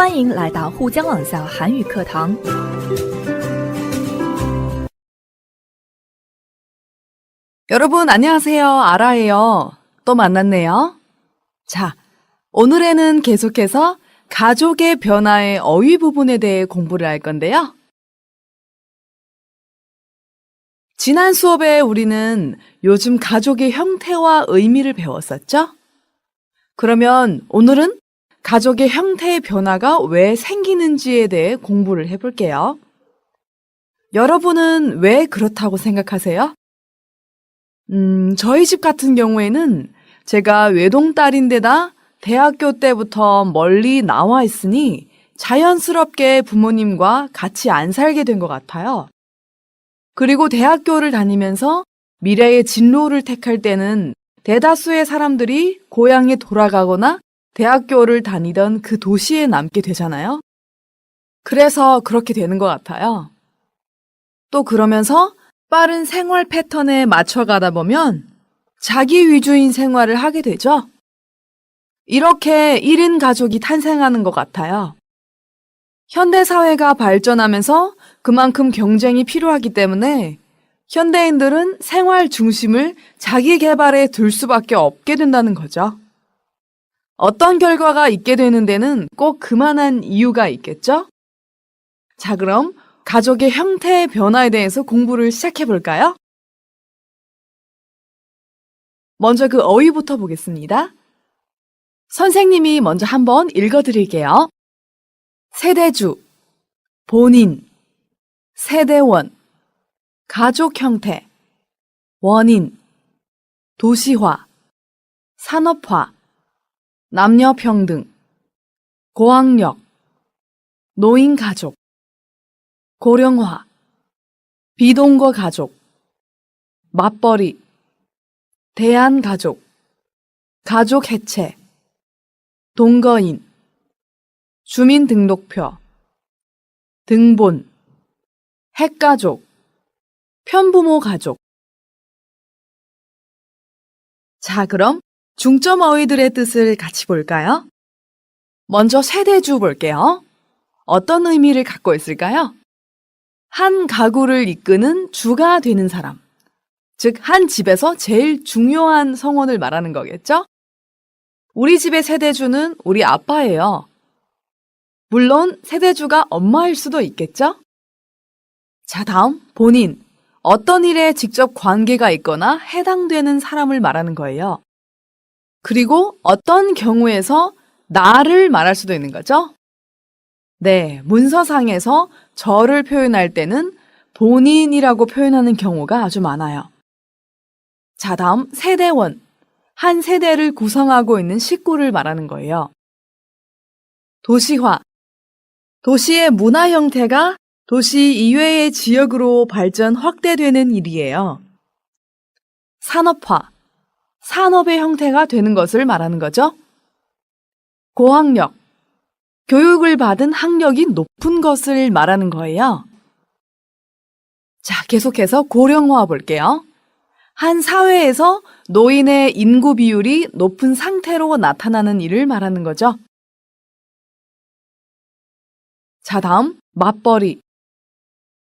欢迎来到沪江网校韩语课堂。 여러분 안녕하세요. 아라예요. 또 만났네요. 자, 오늘에는 계속해서 가족의 변화의 어휘 부분에 대해 공부를 할 건데요. 지난 수업에 우리는 요즘 가족의 형태와 의미를 배웠었죠? 그러면 오늘은 가족의 형태의 변화가 왜 생기는지에 대해 공부를 해볼게요. 여러분은 왜 그렇다고 생각하세요? 저희 집 같은 경우에는 제가 외동딸인데다 대학교 때부터 멀리 나와 있으니 자연스럽게 부모님과 같이 안 살게 된 것 같아요. 그리고 대학교를 다니면서 미래의 진로를 택할 때는 대다수의 사람들이 고향에 돌아가거나 대학교를 다니던 그 도시에 남게 되잖아요. 그래서 그렇게 되는 것 같아요. 또 그러면서 빠른 생활 패턴에 맞춰가다 보면 자기 위주인 생활을 하게 되죠. 이렇게 1인 가족이 탄생하는 것 같아요. 현대사회가 발전하면서 그만큼 경쟁이 필요하기 때문에 현대인들은 생활 중심을 자기 개발에 둘 수밖에 없게 된다는 거죠. 어떤 결과가 있게 되는 데는 꼭 그만한 이유가 있겠죠? 자, 그럼 가족의 형태의 변화에 대해서 공부를 시작해 볼까요? 먼저 그 어휘부터 보겠습니다. 선생님이 먼저 한번 읽어 드릴게요. 세대주, 본인, 세대원, 가족 형태, 원인, 도시화, 산업화, 남녀평등, 고학력, 노인가족, 고령화, 비동거 가족, 맞벌이, 대한가족, 가족 해체, 동거인, 주민등록표, 등본, 핵가족, 편부모 가족. 자, 그럼 중점 어휘들의 뜻을 같이 볼까요? 먼저 세대주 볼게요. 어떤 의미를 갖고 있을까요? 한 가구를 이끄는 주가 되는 사람. 즉, 한 집에서 제일 중요한 성원을 말하는 거겠죠? 우리 집의 세대주는 우리 아빠예요. 물론 세대주가 엄마일 수도 있겠죠? 자, 다음 본인. 어떤 일에 직접 관계가 있거나 해당되는 사람을 말하는 거예요. 그리고 어떤 경우에서 나를 말할 수도 있는 거죠? 네, 문서상에서 저를 표현할 때는 본인이라고 표현하는 경우가 아주 많아요. 자, 다음 세대원. 한 세대를 구성하고 있는 식구를 말하는 거예요. 도시화. 도시의 문화 형태가 도시 이외의 지역으로 발전 확대되는 일이에요. 산업화. 산업의 형태가 되는 것을 말하는 거죠. 고학력. 교육을 받은 학력이 높은 것을 말하는 거예요. 자, 계속해서 고령화 볼게요. 한 사회에서 노인의 인구 비율이 높은 상태로 나타나는 일을 말하는 거죠. 자, 다음 맞벌이.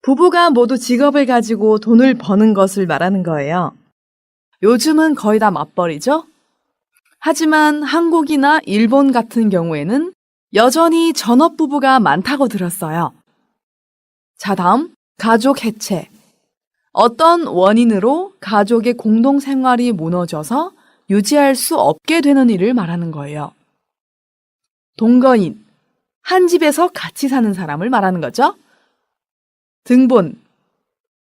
부부가 모두 직업을 가지고 돈을 버는 것을 말하는 거예요. 요즘은 거의 다 맞벌이죠? 하지만 한국이나 일본 같은 경우에는 여전히 전업부부가 많다고 들었어요. 자, 다음 가족 해체. 어떤 원인으로 가족의 공동생활이 무너져서 유지할 수 없게 되는 일을 말하는 거예요. 동거인. 한 집에서 같이 사는 사람을 말하는 거죠. 등본.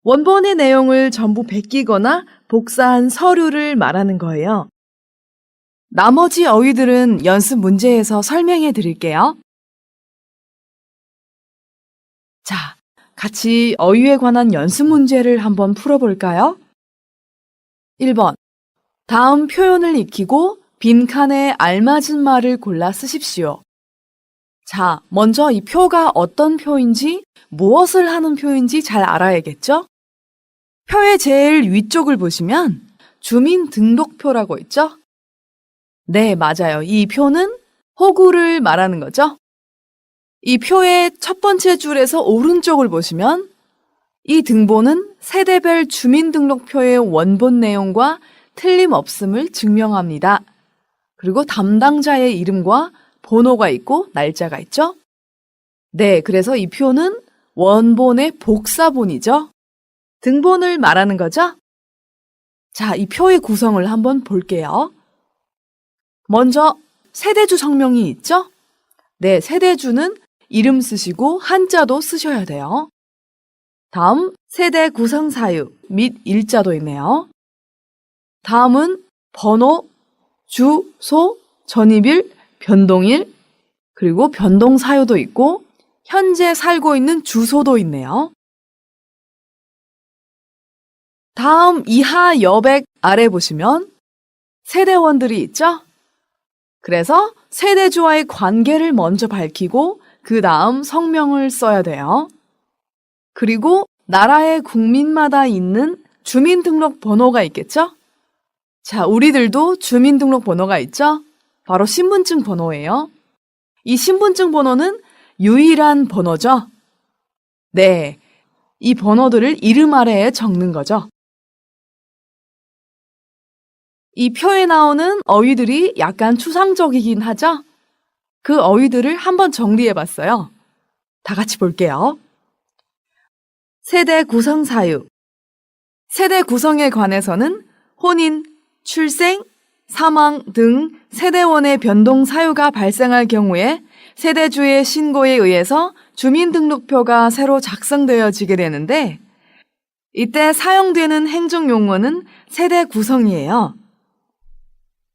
원본의 내용을 전부 베끼거나 복사한 서류를 말하는 거예요. 나머지 어휘들은 연습 문제에서 설명해 드릴게요. 자, 같이 어휘에 관한 연습 문제를 한번 풀어볼까요? 1번. 다음 표현을 익히고 빈칸에 알맞은 말을 골라 쓰십시오. 자, 먼저 이 표가 어떤 표인지, 무엇을 하는 표인지 잘 알아야겠죠? 표의 제일 위쪽을 보시면 주민등록표라고 있죠? 네, 맞아요. 이 표는 호구를 말하는 거죠? 이 표의 첫 번째 줄에서 오른쪽을 보시면 이 등본은 세대별 주민등록표의 원본 내용과 틀림없음을 증명합니다. 그리고 담당자의 이름과 번호가 있고 날짜가 있죠? 네, 그래서 이 표는 원본의 복사본이죠. 등본을 말하는 거죠? 자, 이 표의 구성을 한번 볼게요. 먼저 세대주 성명이 있죠? 네, 세대주는 이름 쓰시고 한자도 쓰셔야 돼요. 다음 세대 구성 사유 및 일자도 있네요. 다음은 번호, 주소, 전입일, 변동일, 그리고 변동 사유도 있고 현재 살고 있는 주소도 있네요. 다음 이하 여백 아래 보시면 세대원들이 있죠? 그래서 세대주와의 관계를 먼저 밝히고 그 다음 성명을 써야 돼요. 그리고 나라의 국민마다 있는 주민등록번호가 있겠죠? 자, 우리들도 주민등록번호가 있죠? 바로 신분증 번호예요. 이 신분증 번호는 유일한 번호죠? 네, 이 번호들을 이름 아래에 적는 거죠. 이 표에 나오는 어휘들이 약간 추상적이긴 하죠? 그 어휘들을 한번 정리해봤어요. 다 같이 볼게요. 세대 구성 사유. 세대 구성에 관해서는 혼인, 출생, 사망 등 세대원의 변동 사유가 발생할 경우에 세대주의 신고에 의해서 주민등록표가 새로 작성되어지게 되는데 이때 사용되는 행정용어는 세대 구성이에요.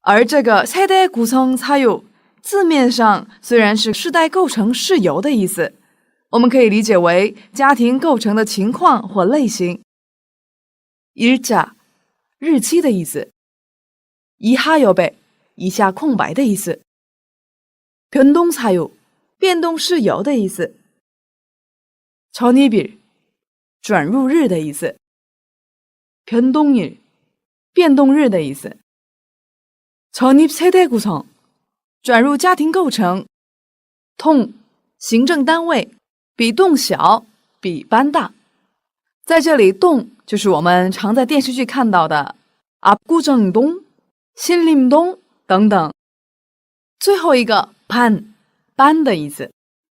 而这个세대 구성 사유字面上虽然是世代构成事由的意思，我们可以理解为家庭构成的情况或类型。일자日期的意思，이하 여백以下空白的意思。변동 사유变动事由的意思。전입일转入日的意思。변동일变动日的意思。전입 세대 구성转入家庭构成。동行政单位比洞小，比班大。在这里，洞就是我们常在电视剧看到的압구정동、신림동等等。最后一个반班的意思，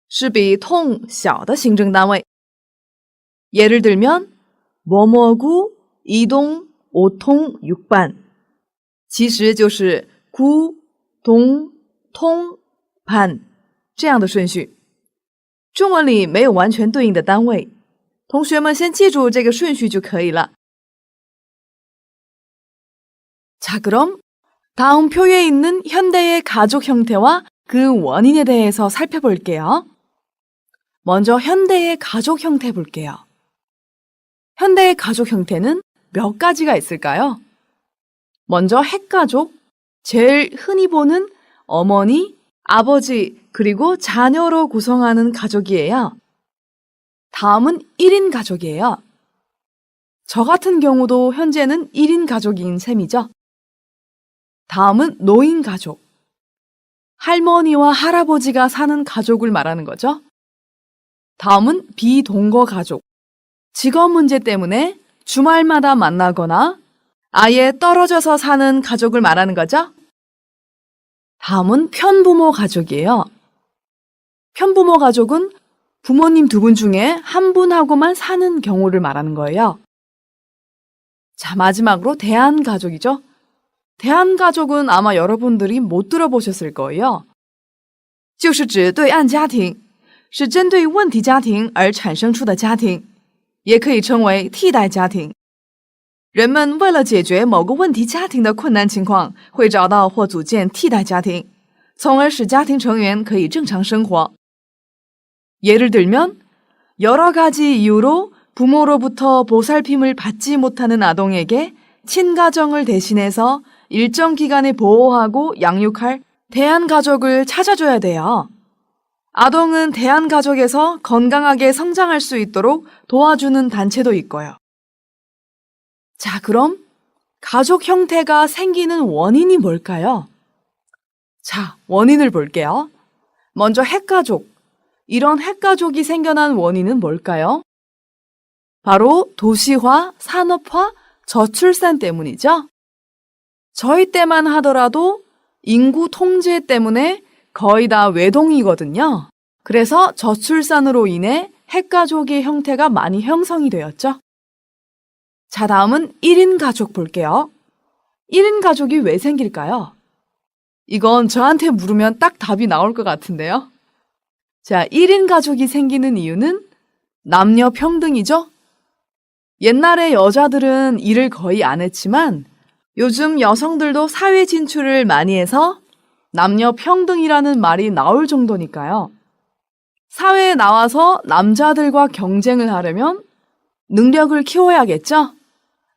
是比동小的行政单位。예를 들면 뭐뭐구 이동 오통 육반，其实就是구、동、通、반这样的顺序。中文里没有完全对应的单位，同学们先记住这个顺序就可以了。자, 그럼 다음 표에 있는 현대의 가족 형태와 그 원인에 대해서 살펴볼게요. 먼저 현대의 가족 형태 볼게요. 현대의 가족 형태는 몇 가지가 있을까요? 먼저 핵가족, 제일 흔히 보는 어머니, 아버지, 그리고 자녀로 구성하는 가족이에요. 다음은 1인 가족이에요. 저 같은 경우도 현재는 1인 가족인 셈이죠. 다음은 노인 가족. 할머니와 할아버지가 사는 가족을 말하는 거죠. 다음은 비동거 가족. 직업 문제 때문에 주말마다 만나거나 아예 떨어져서 사는 가족을 말하는 거죠. 다음은 편부모 가족이에요. 편부모 가족은 부모님 두 분 중에 한 분하고만 사는 경우를 말하는 거예요. 자, 마지막으로 대한가족이죠. 대한가족은 아마 여러분들이 못 들어보셨을 거예요. 就是指对岸家庭，是针对问题家庭而产生出的家庭，也可以称为替代家庭。人们为了解决某个问题家庭的困难情况，会找到或组建替代家庭，从而使家庭成员可以正常生活。 예를 들면 여러 가지 이유로 부모로부터 보살핌을 받지 못하는 아동에게 친가정을 대신해서 일정 기간에 보호하고 양육할 대한가족을 찾아줘야 돼요. 아동은 대한가족에서 건강하게 성장할 수 있도록 도와주는 단체도 있고요. 자, 그럼 가족 형태가 생기는 원인이 뭘까요? 자, 원인을 볼게요. 먼저 핵가족. 이런 핵가족이 생겨난 원인은 뭘까요? 바로 도시화, 산업화, 저출산 때문이죠. 저희 때만 하더라도 인구 통제 때문에 거의 다 외동이거든요. 그래서 저출산으로 인해 핵가족의 형태가 많이 형성이 되었죠. 자, 다음은 1인 가족 볼게요. 1인 가족이 왜 생길까요? 이건 저한테 물으면 딱 답이 나올 것 같은데요. 자, 1인 가족이 생기는 이유는 남녀 평등이죠. 옛날에 여자들은 일을 거의 안 했지만 요즘 여성들도 사회 진출을 많이 해서 남녀 평등이라는 말이 나올 정도니까요. 사회에 나와서 남자들과 경쟁을 하려면 능력을 키워야겠죠?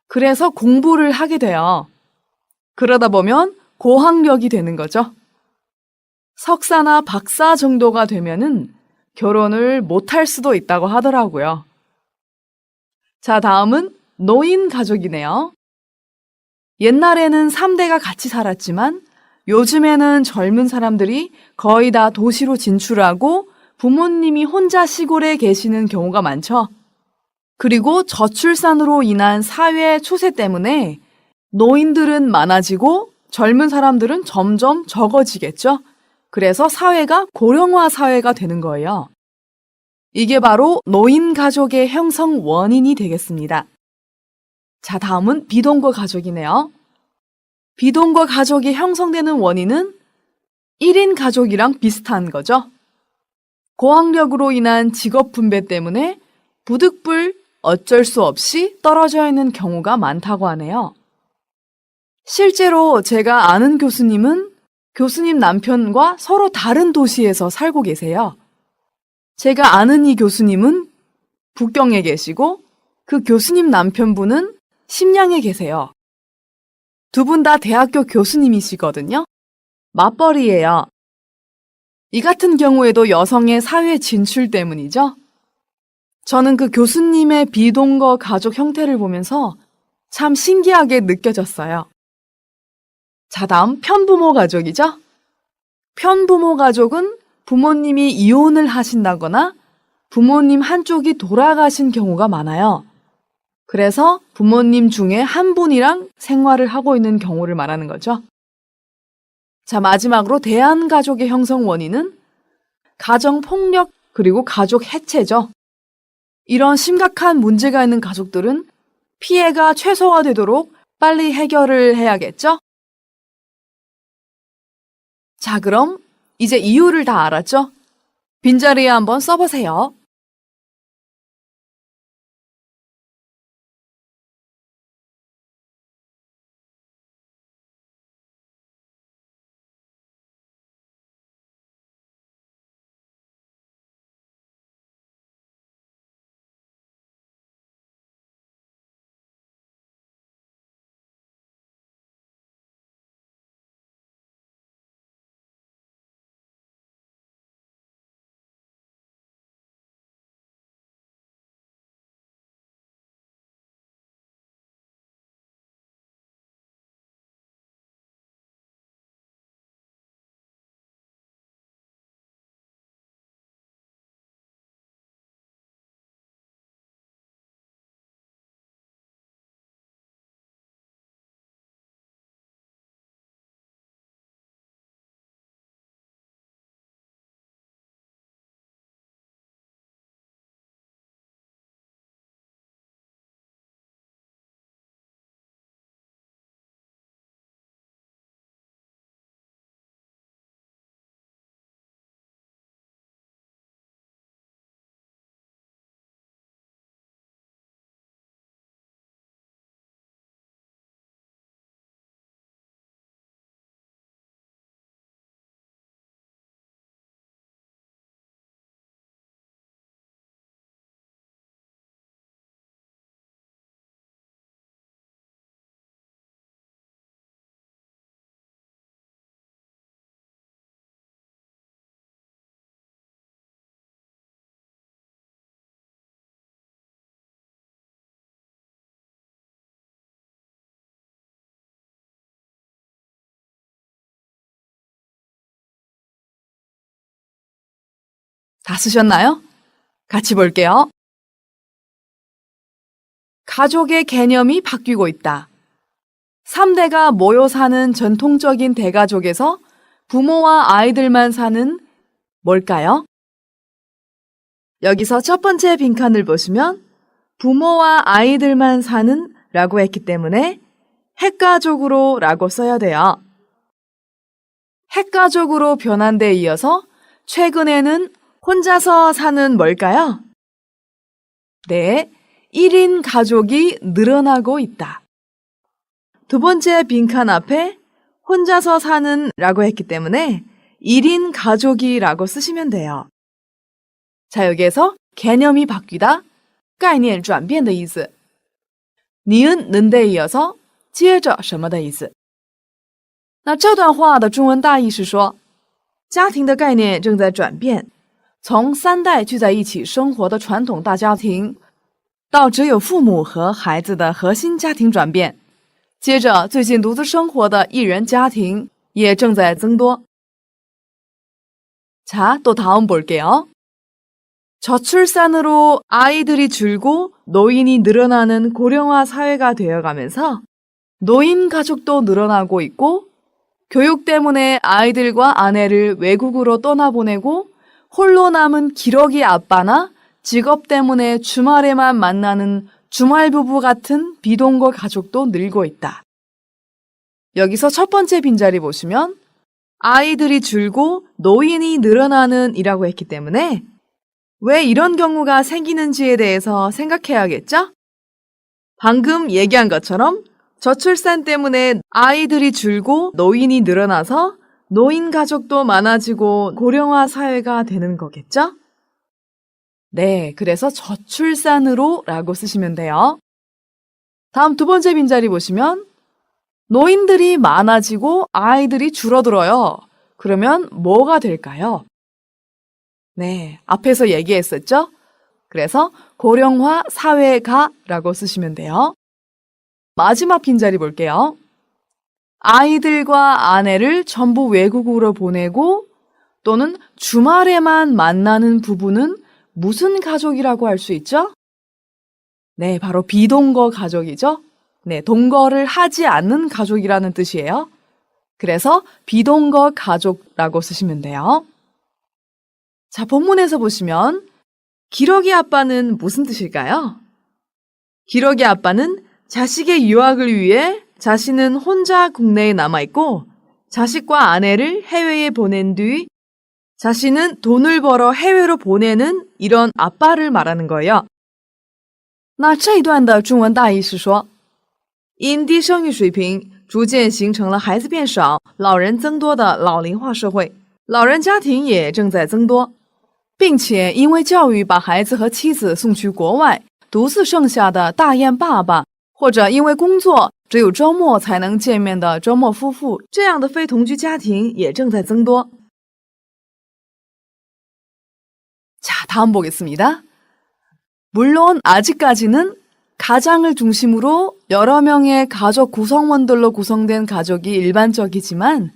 그래서 공부를 하게 돼요. 그러다 보면 고학력이 되는 거죠. 석사나 박사 정도가 되면은 결혼을 못할 수도 있다고 하더라고요. 자, 다음은 노인 가족이네요. 옛날에는 3대가 같이 살았지만 요즘에는 젊은 사람들이 거의 다 도시로 진출하고 부모님이 혼자 시골에 계시는 경우가 많죠. 그리고 저출산으로 인한 사회 추세 때문에 노인들은 많아지고 젊은 사람들은 점점 적어지겠죠. 그래서 사회가 고령화 사회가 되는 거예요. 이게 바로 노인 가족의 형성 원인이 되겠습니다. 자, 다음은 비동거 가족이네요. 비동거 가족이 형성되는 원인은 1인 가족이랑 비슷한 거죠. 고학력으로 인한 직업 분배 때문에 부득불 어쩔 수 없이 떨어져 있는 경우가 많다고 하네요. 실제로 제가 아는 교수님은 교수님 남편과 서로 다른 도시에서 살고 계세요. 제가 아는 이 교수님은 북경에 계시고 그 교수님 남편분은 심양에 계세요. 두 분 다 대학교 교수님이시거든요. 맞벌이예요. 이 같은 경우에도 여성의 사회 진출 때문이죠. 저는 그 교수님의 비동거 가족 형태를 보면서 참 신기하게 느껴졌어요. 자, 다음 편부모 가족이죠. 편부모 가족은 부모님이 이혼을 하신다거나 부모님 한쪽이 돌아가신 경우가 많아요. 그래서 부모님 중에 한 분이랑 생활을 하고 있는 경우를 말하는 거죠. 자, 마지막으로 대한가족의 형성 원인은 가정폭력 그리고 가족 해체죠. 이런 심각한 문제가 있는 가족들은 피해가 최소화되도록 빨리 해결을 해야겠죠? 자, 그럼 이제 이유를 다 알았죠? 빈자리에 한번 써보세요. 다 쓰셨나요? 같이 볼게요. 가족의 개념이 바뀌고 있다. 3대가 모여 사는 전통적인 대가족에서 부모와 아이들만 사는 뭘까요? 여기서 첫 번째 빈칸을 보시면 부모와 아이들만 사는 라고 했기 때문에 핵가족으로 라고 써야 돼요. 핵가족으로 변한 데 이어서 최근에는 혼자서 사는 뭘까요? 네, 1인 가족이 늘어나고 있다. 두 번째 빈칸 앞에 혼자서 사는 라고 했기 때문에 1인 가족이라고 쓰시면 돼요. 자, 여기에서 개념이 바뀌다, 概念转变的意思. 니은 는데 이어서 接着什么的意思. 那这段话的中文大意是说，家庭的概念正在转变，从3代聚在一起生活的传统大家庭，到只有父母和孩子的核心家庭转变。接着，最近独自生活的一人家庭也正在增多。 자, 또 다음 볼게요. 저출산으로 아이들이 줄고 노인이 늘어나는 고령화 사회가 되어가면서 노인 가족도 늘어나고 있고, 교육 때문에 아이들과 아내를 외국으로 떠나보내고 홀로 남은 기러기 아빠나 직업 때문에 주말에만 만나는 주말 부부 같은 비동거 가족도 늘고 있다. 여기서 첫 번째 빈자리 보시면 아이들이 줄고 노인이 늘어나는 이라고 했기 때문에 왜 이런 경우가 생기는지에 대해서 생각해야겠죠? 방금 얘기한 것처럼 저출산 때문에 아이들이 줄고 노인이 늘어나서 노인 가족도 많아지고 고령화 사회가 되는 거겠죠? 네, 그래서 저출산으로 라고 쓰시면 돼요. 다음 두 번째 빈자리 보시면 노인들이 많아지고 아이들이 줄어들어요. 그러면 뭐가 될까요? 네, 앞에서 얘기했었죠? 그래서 고령화 사회가 라고 쓰시면 돼요. 마지막 빈자리 볼게요. 아이들과 아내를 전부 외국으로 보내고 또는 주말에만 만나는 부부는 무슨 가족이라고 할 수 있죠? 네, 바로 비동거 가족이죠. 네, 동거를 하지 않는 가족이라는 뜻이에요. 그래서 비동거 가족라고 쓰시면 돼요. 자, 본문에서 보시면 기러기 아빠는 무슨 뜻일까요? 기러기 아빠는 자식의 유학을 위해 자신은 혼자 국내에 남아있고 자식과 아내를 해외에 보낸 뒤 자신은 돈을 벌어 해외로 보내는 이런 아빠를 말하는 거예요. 那这一段的中文大意是说，因低生育水平逐渐形成了孩子变少、老人增多的老龄化社会，老人家庭也正在增多，并且因为教育把孩子和妻子送去国外，独自剩下的大雁爸爸，或者因为工作只有周末才能见面的周末夫妇，这样的非同居家庭也正在增多。 자, 다음 보겠습니다. 물론 아직까지는 가장을 중심으로 여러 명의 가족 구성원들로 구성된 가족이 일반적이지만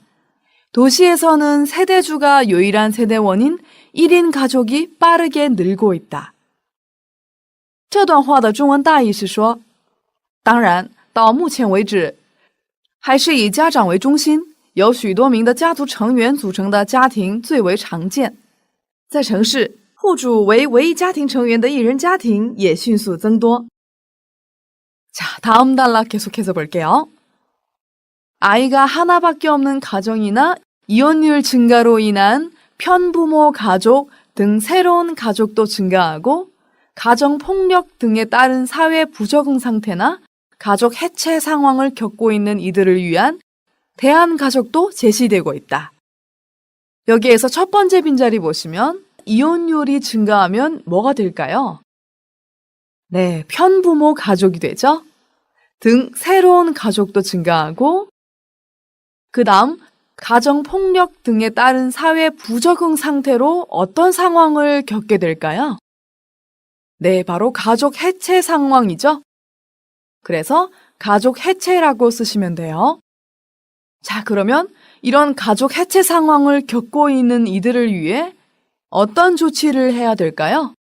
도시에서는 세대주가 유일한 세대원인 1인 가족이 빠르게 늘고 있다. 这段话的中文大意是说，当然，到目前为止，还是以家长为中心，由许多名的家族成员组成的家庭最为常见。在城市，户主为唯一家庭成员的一人家庭也迅速增多。 자, 다음 단락 계속해서 볼게요. 아이가 하나밖에 없는 가정이나 이혼율 증가로 인한 편부모 가족 등 새로운 가족도 증가하고 가정폭력 등에 따른 사회 부적응 상태나 가족 해체 상황을 겪고 있는 이들을 위한 대안가족도 제시되고 있다. 여기에서 첫 번째 빈자리 보시면 이혼율이 증가하면 뭐가 될까요? 네, 편부모 가족이 되죠. 등 새로운 가족도 증가하고 그 다음 가정폭력 등에 따른 사회 부적응 상태로 어떤 상황을 겪게 될까요? 네, 바로 가족 해체 상황이죠. 그래서 가족 해체라고 쓰시면 돼요. 자, 그러면 이런 가족 해체 상황을 겪고 있는 이들을 위해 어떤 조치를 해야 될까요?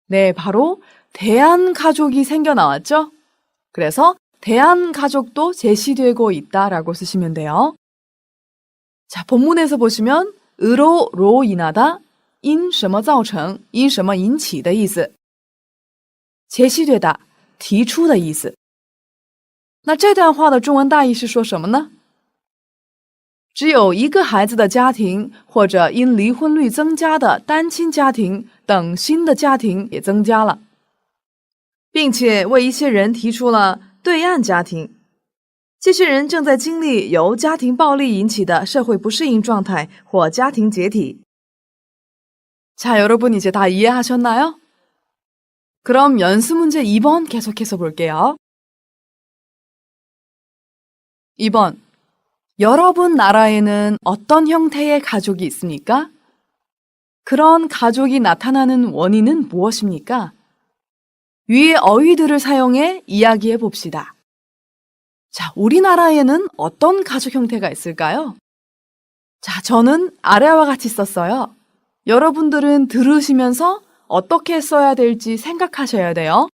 네, 바로 대한가족이 생겨 나왔죠? 그래서 대한가족도 제시되고 있다라고 쓰시면 돼요. 자, 본문에서 보시면 으로 인하다, 因什么造成,因什么引起的意思。 제시되다, 提出的意思。那这段话的中文大意是说什么呢？只有一个孩子的家庭，或者因离婚率增加的单亲家庭等新的家庭也增加了，并且为一些人提出了对岸家庭。这些人正在经历由家庭暴力引起的社会不适应状态或家庭解体。 자, 여러분 이제 다 이해하셨나요? 그럼 연습 문제 2번 계속해서 볼게요. 2번. 여러분 나라에는 어떤 형태의 가족이 있습니까? 그런 가족이 나타나는 원인은 무엇입니까? 위의 어휘들을 사용해 이야기해 봅시다. 자, 우리나라에는 어떤 가족 형태가 있을까요? 자, 저는 아래와 같이 썼어요. 여러분들은 들으시면서 어떻게 써야 될지 생각하셔야 돼요.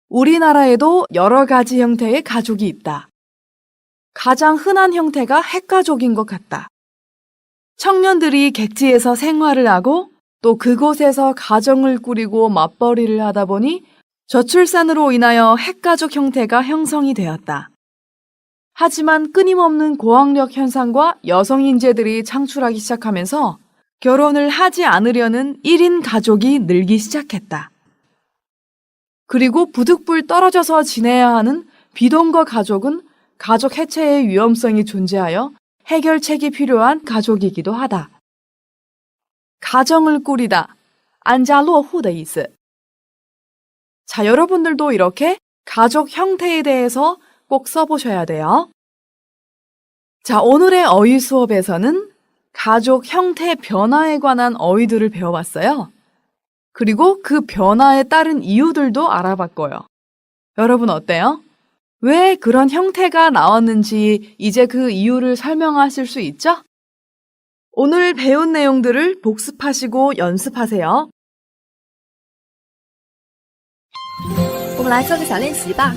우리나라에도 여러 가지 형태의 가족이 있다. 가장 흔한 형태가 핵가족인 것 같다. 청년들이 객지에서 생활을 하고 또 그곳에서 가정을 꾸리고 맞벌이를 하다 보니 저출산으로 인하여 핵가족 형태가 형성이 되었다. 하지만 끊임없는 고학력 현상과 여성 인재들이 창출하기 시작하면서 결혼을 하지 않으려는 1인 가족이 늘기 시작했다. 그리고 부득불 떨어져서 지내야 하는 비동거 가족은 가족 해체의 위험성이 존재하여 해결책이 필요한 가족이기도 하다. 가정을 꾸리다, 安家落户的意思. 자, 여러분들도 이렇게 가족 형태에 대해서 꼭 써보셔야 돼요. 자, 오늘의 어휘 수업에서는 가족 형태 변화에 관한 어휘들을 배워봤어요. 그리고 그 변화에 따른 이유들도 알아봤고요. 여러분 어때요? 왜 그런 형태가 나왔는지 이제 그 이유를 설명하실 수 있죠? 오늘 배운 내용들을 복습하시고 연습하세요. 我们来做个小练习吧。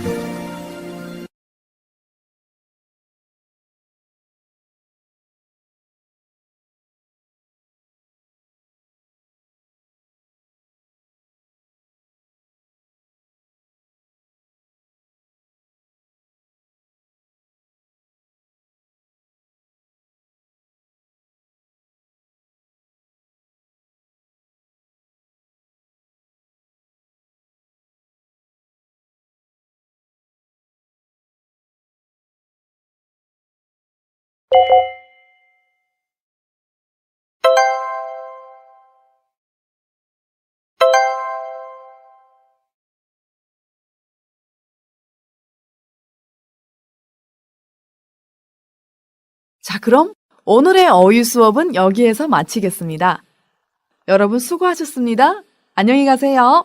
자, 그럼 오늘의 어휘 수업은 여기에서 마치겠습니다. 여러분 수고하셨습니다. 안녕히 가세요.